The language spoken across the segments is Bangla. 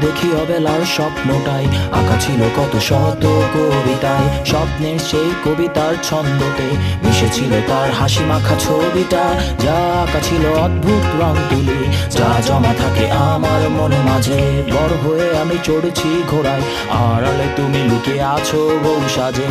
দেখি অবেলার স্বপ্নটাই আঁকা ছিল কত শত কবিতায়। স্বপ্নের সেই কবিতার ছন্দতে মিশেছিল তার হাসি মাখা ছবিটা, যা আঁকা ছিল অদ্ভুত রং তুলি, যা জমা থাকে আমার মনে মাঝে। বড় হয়ে আমি চড়ছি ঘোড়ায়, আড়ালে তুমি লুকিয়ে আছো বউ সাজে।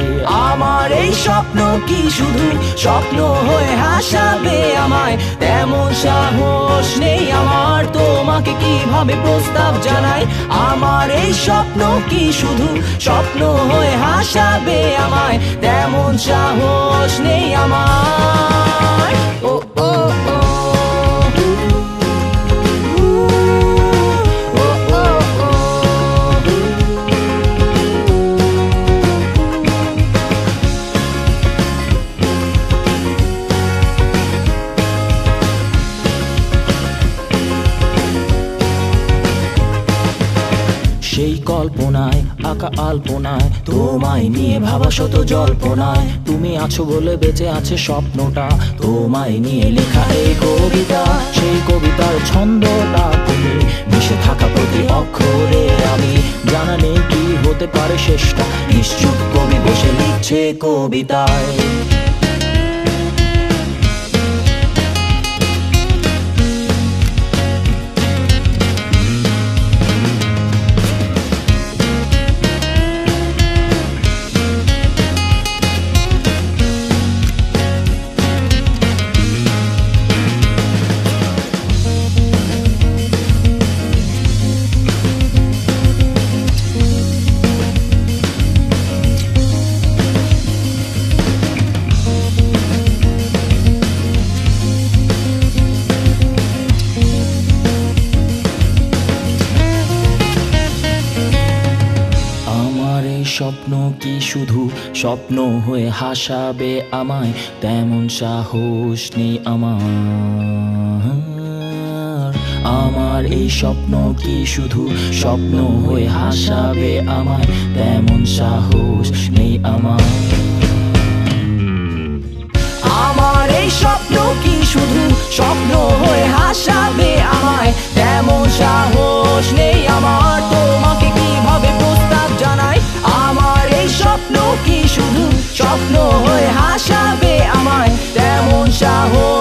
আমার এই স্বপ্ন কি শুধু স্বপ্ন হয়ে হাসাবে আমায়, তেমন সাহস নেই আমার তোমাকে কিভাবে প্রস্তাব জানাই। আমার এই স্বপ্ন কি শুধু স্বপ্ন হয়ে হাসাবে আমায়, তেমন সাহস নেই আমার। ও ও ও সেই কল্পনায় আঁকা আলপনায় তোমায় নিয়ে ভাবা শত জল্পনায়, তুমি আছো বলে বেঁচে আছে স্বপ্নটা, তোমায় নিয়ে লেখা এই কবিতা। সেই কবিতার ছন্দটা তুমি, মিশে থাকা প্রতি অক্ষরে আমি, জানা নেই কি হতে পারে শেষটা, নিশ্চুপ কবি বসে লিখছে কবিতায়। স্বপ্ন কি শুধু স্বপ্ন হয়ে হাসাবে আমায়, তেমন সাহস নেই আমার। আমার এই স্বপ্ন কি শুধু স্বপ্ন হয়ে হাসাবে আমায়, তেমন সাহস নেই আমার। আমার এই স্বপ্ন কি শুধু স্বপ্ন হয়ে হাসাবে আমায়, তেমন সাহস নেই আমার তোমাকে কিভাবে প্রস্তাব জানাই। আমার এই স্বপ্ন কি শুধু স্বপ্ন হয়ে হাসাবে আমায়, তেমন সাহস